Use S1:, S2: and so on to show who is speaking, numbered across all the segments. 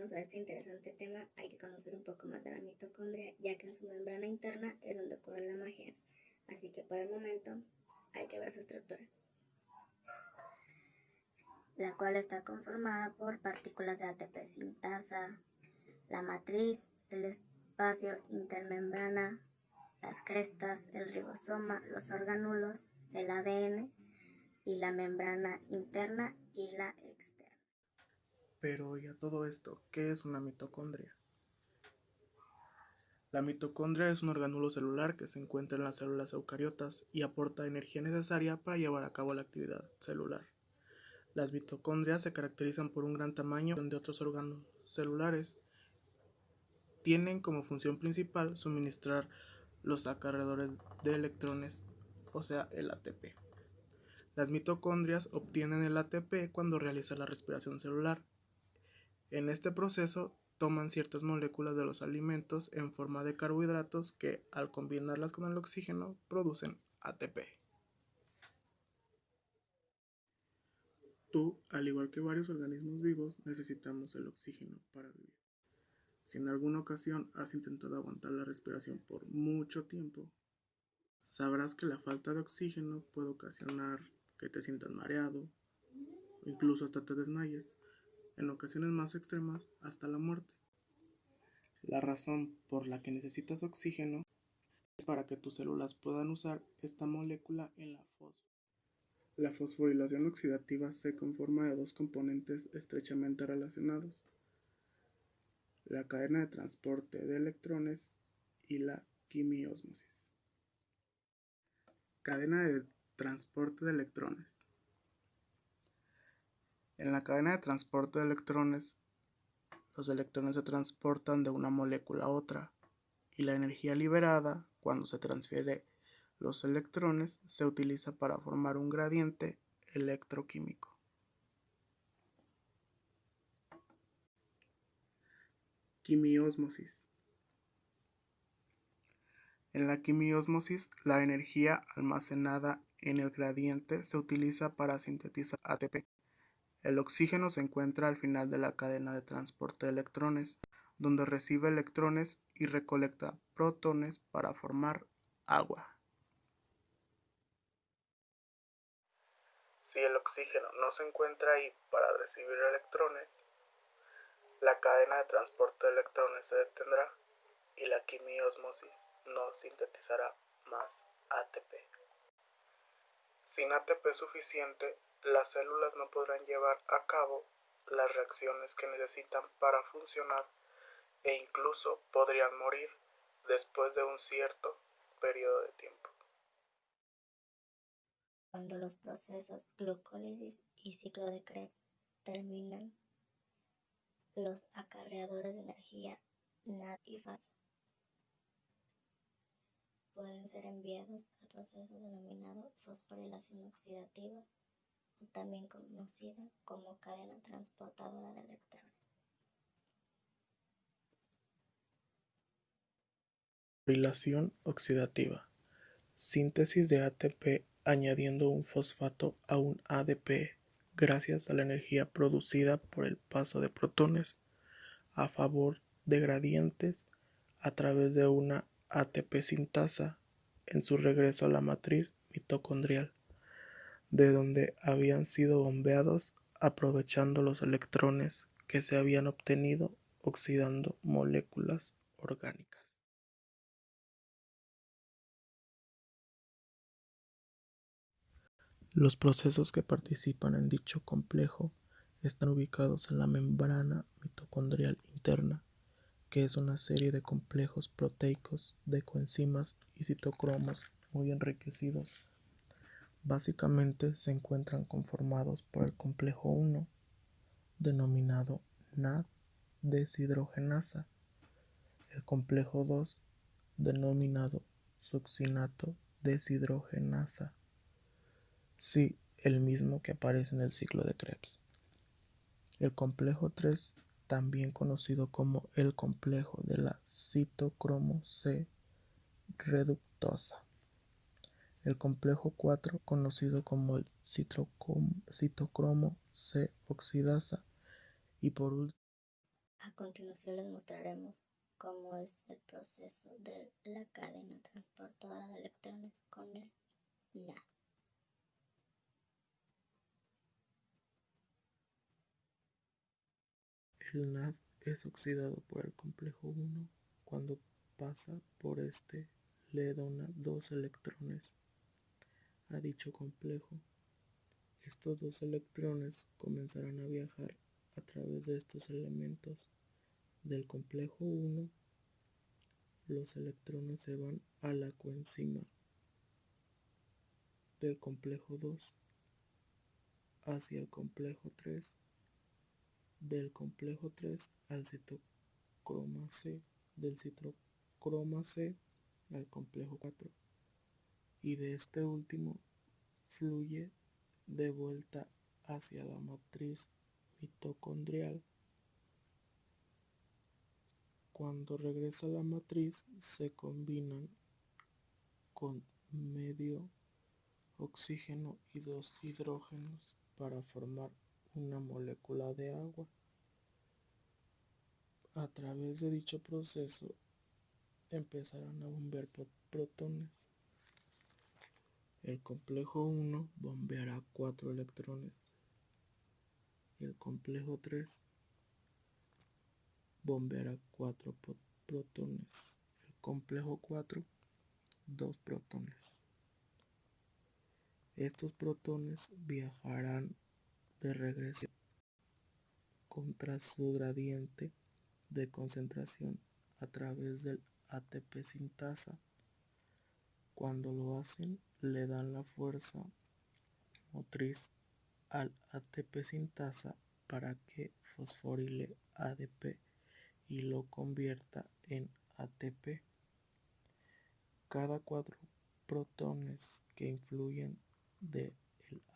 S1: adentrarnos a este interesante tema, hay que conocer un poco más de la mitocondria, ya que en su membrana interna es donde ocurre la magia. Así que por el momento hay que ver su estructura, la cual está conformada por partículas de ATP sintasa, la matriz, el espacio intermembrana, las crestas, el ribosoma, los organulos, el ADN y la membrana interna y la externa.
S2: Pero y a todo esto, ¿qué es una mitocondria? La mitocondria es un organulo celular que se encuentra en las células eucariotas y aporta energía necesaria para llevar a cabo la actividad celular. Las mitocondrias se caracterizan por un gran tamaño de otros órganos celulares. Tienen como función principal suministrar los acarreadores de electrones, o sea, el ATP. Las mitocondrias obtienen el ATP cuando realizan la respiración celular. En este proceso toman ciertas moléculas de los alimentos en forma de carbohidratos que, al combinarlas con el oxígeno, producen ATP. Tú, al igual que varios organismos vivos, necesitamos el oxígeno para vivir. Si en alguna ocasión has intentado aguantar la respiración por mucho tiempo, sabrás que la falta de oxígeno puede ocasionar que te sientas mareado, o incluso hasta te desmayes, en ocasiones más extremas hasta la muerte. La razón por la que necesitas oxígeno es para que tus células puedan usar esta molécula en la fosforilación. La fosforilación oxidativa se conforma de dos componentes estrechamente relacionados: la cadena de transporte de electrones y la quimiósmosis. Cadena de transporte de electrones. En la cadena de transporte de electrones, los electrones se transportan de una molécula a otra, y la energía liberada cuando se transfiere los electrones se utiliza para formar un gradiente electroquímico. Quimiósmosis. En la quimiósmosis, la energía almacenada en el gradiente se utiliza para sintetizar ATP. El oxígeno se encuentra al final de la cadena de transporte de electrones, donde recibe electrones y recolecta protones para formar agua. Si el oxígeno no se encuentra ahí para recibir electrones, la cadena de transporte de electrones se detendrá y la quimiósmosis no sintetizará más ATP. Sin ATP suficiente, las células no podrán llevar a cabo las reacciones que necesitan para funcionar e incluso podrían morir después de un cierto periodo de tiempo.
S1: Cuando los procesos glucólisis y ciclo de Krebs terminan, los acarreadores de energía NAD y FAD pueden ser enviados al proceso denominado fosforilación oxidativa, o también conocida como cadena transportadora de electrones.
S2: Fosforilación oxidativa. Síntesis de ATP añadiendo un fosfato a un ADP gracias a la energía producida por el paso de protones a favor de gradientes a través de una ATP sintasa en su regreso a la matriz mitocondrial, de donde habían sido bombeados aprovechando los electrones que se habían obtenido oxidando moléculas orgánicas. Los procesos que participan en dicho complejo están ubicados en la membrana mitocondrial interna, que es una serie de complejos proteicos de coenzimas y citocromos muy enriquecidos. Básicamente se encuentran conformados por el complejo 1, denominado NAD deshidrogenasa, el complejo 2, denominado succinato deshidrogenasa, sí, el mismo que aparece en el ciclo de Krebs. El complejo 3, también conocido como el complejo de la citocromo C reductasa. El complejo 4, conocido como el citocromo C oxidasa. Y por último,
S1: A continuación les mostraremos cómo es el proceso de la cadena transportadora de electrones con el NAD.
S2: El NAD es oxidado por el complejo 1. Cuando pasa por este, le dona 2 electrones a dicho complejo. Estos 2 electrones comenzarán a viajar a través de estos elementos del complejo 1. Los electrones se van a la coenzima del complejo 2 hacia el complejo 3, del complejo 3 al citocroma C, del citocroma C al complejo 4, y de este último fluye de vuelta hacia la matriz mitocondrial. Cuando regresa a la matriz, se combinan con medio oxígeno y 2 hidrógenos para formar una molécula de agua. A través de dicho proceso empezarán a bombear protones. El complejo 1 bombeará 4 electrones y el complejo 3 bombeará 4 protones. El complejo 4, 2 protones. Estos protones viajarán de regreso contra su gradiente de concentración a través del ATP sintasa. Cuando lo hacen, le dan la fuerza motriz al ATP sintasa para que fosforile ADP y lo convierta en ATP. Cada 4 protones que influyen del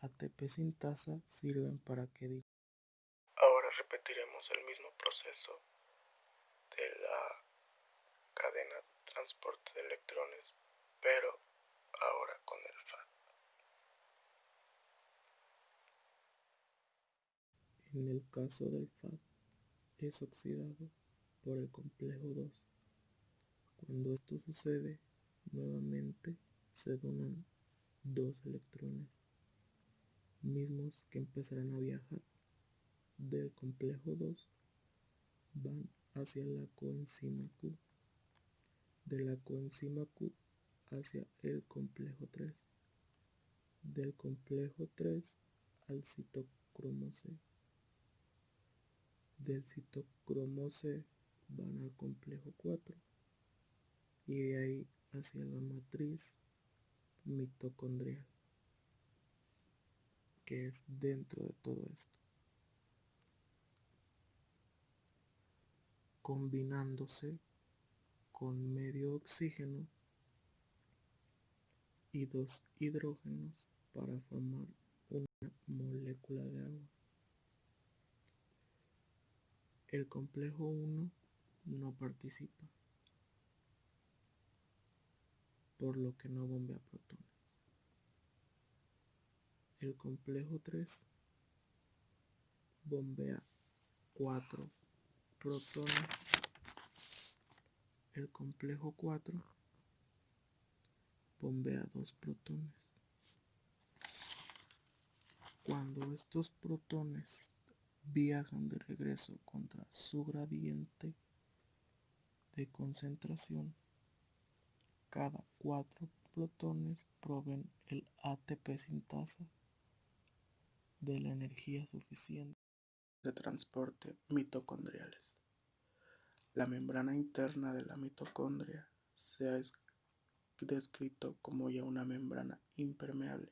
S2: ATP sintasa sirven para que. Ahora repetiremos el mismo proceso de la cadena de transporte de electrones, pero ahora con el FAD. En el caso del FAD, es oxidado por el complejo 2. Cuando esto sucede, nuevamente se donan 2 electrones, mismos que empezarán a viajar del complejo 2, van hacia la coenzima Q, de la coenzima Q hacia el complejo 3, del complejo 3 al citocromo C, del citocromo C van al complejo 4 y de ahí hacia la matriz mitocondrial, que es dentro de todo esto, combinándose con medio oxígeno y 2 hidrógenos para formar una molécula de agua. El complejo 1 no participa, por lo que no bombea protones. El complejo 3 bombea 4 protones. El complejo 4 bombea 2 protones. Cuando estos protones viajan de regreso contra su gradiente de concentración, cada 4 protones proveen el ATP sintasa de la energía suficiente de transporte mitocondriales. La membrana interna de la mitocondria se ha descrito como ya una membrana impermeable,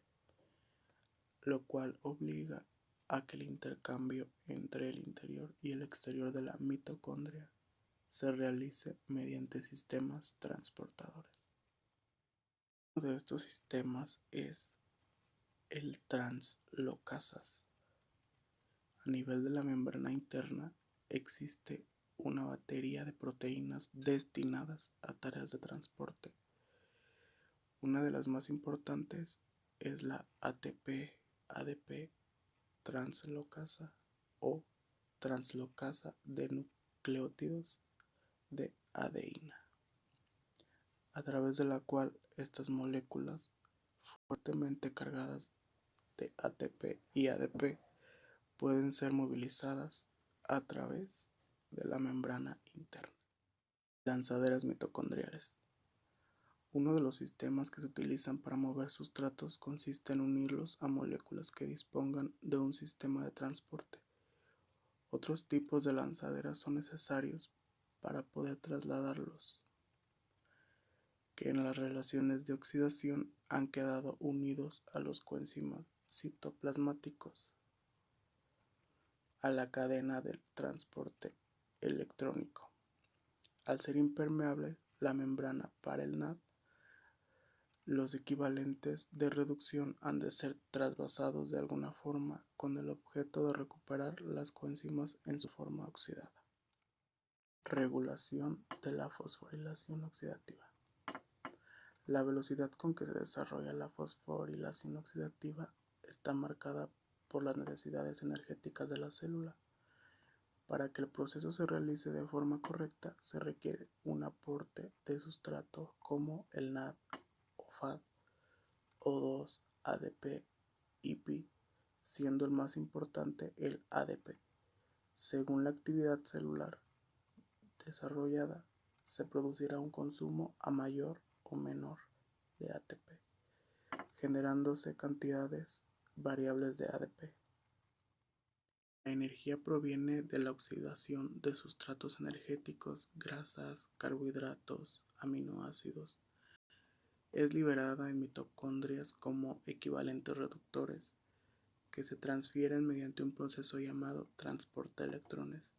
S2: lo cual obliga a que el intercambio entre el interior y el exterior de la mitocondria se realice mediante sistemas transportadores. Uno de estos sistemas es el translocasas. A nivel de la membrana interna existe una batería de proteínas destinadas a tareas de transporte. Una de las más importantes es la ATP-ADP translocasa o translocasa de nucleótidos de adeína, a través de la cual estas moléculas fuertemente cargadas de ATP y ADP pueden ser movilizadas a través de la membrana interna. Lanzaderas mitocondriales. Uno de los sistemas que se utilizan para mover sustratos consiste en unirlos a moléculas que dispongan de un sistema de transporte. Otros tipos de lanzaderas son necesarios para poder trasladarlos, que en las relaciones de oxidación han quedado unidos a los coenzimas citoplasmáticos, a la cadena del transporte electrónico. Al ser impermeable la membrana para el NAD, los equivalentes de reducción han de ser trasvasados de alguna forma con el objeto de recuperar las coenzimas en su forma oxidada. Regulación de la fosforilación oxidativa. La velocidad con que se desarrolla la fosforilación oxidativa está marcada por las necesidades energéticas de la célula. Para que el proceso se realice de forma correcta, se requiere un aporte de sustrato como el NAD o FAD, O2, ADP y Pi, siendo el más importante el ADP. Según la actividad celular desarrollada, se producirá un consumo a mayor o menor de ATP, generándose cantidades variables de ADP. La energía proviene de la oxidación de sustratos energéticos, grasas, carbohidratos, aminoácidos. Es liberada en mitocondrias como equivalentes reductores que se transfieren mediante un proceso llamado transporte de electrones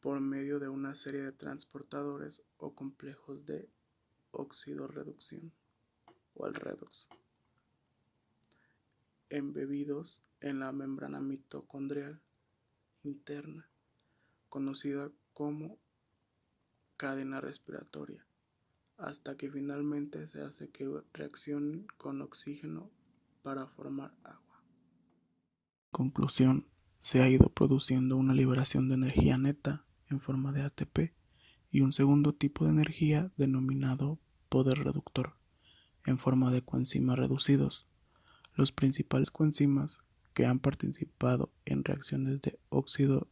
S2: por medio de una serie de transportadores o complejos de oxidorreducción o el redox, embebidos en la membrana mitocondrial interna, conocida como cadena respiratoria, hasta que finalmente se hace que reaccionen con oxígeno para formar agua. En conclusión, se ha ido produciendo una liberación de energía neta en forma de ATP y un segundo tipo de energía denominado poder reductor en forma de coenzimas reducidos. Los principales coenzimas que han participado en reacciones de óxido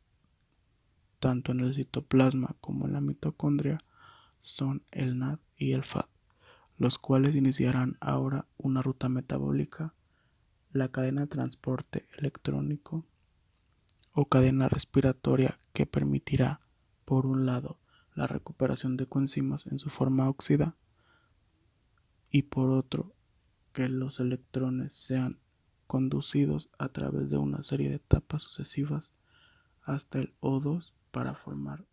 S2: tanto en el citoplasma como en la mitocondria son el NAD y el FAD, los cuales iniciarán ahora una ruta metabólica, la cadena de transporte electrónico o cadena respiratoria que permitirá, por un lado, la recuperación de coenzimas en su forma óxida y por otro, que los electrones sean conducidos a través de una serie de etapas sucesivas hasta el O2 para formar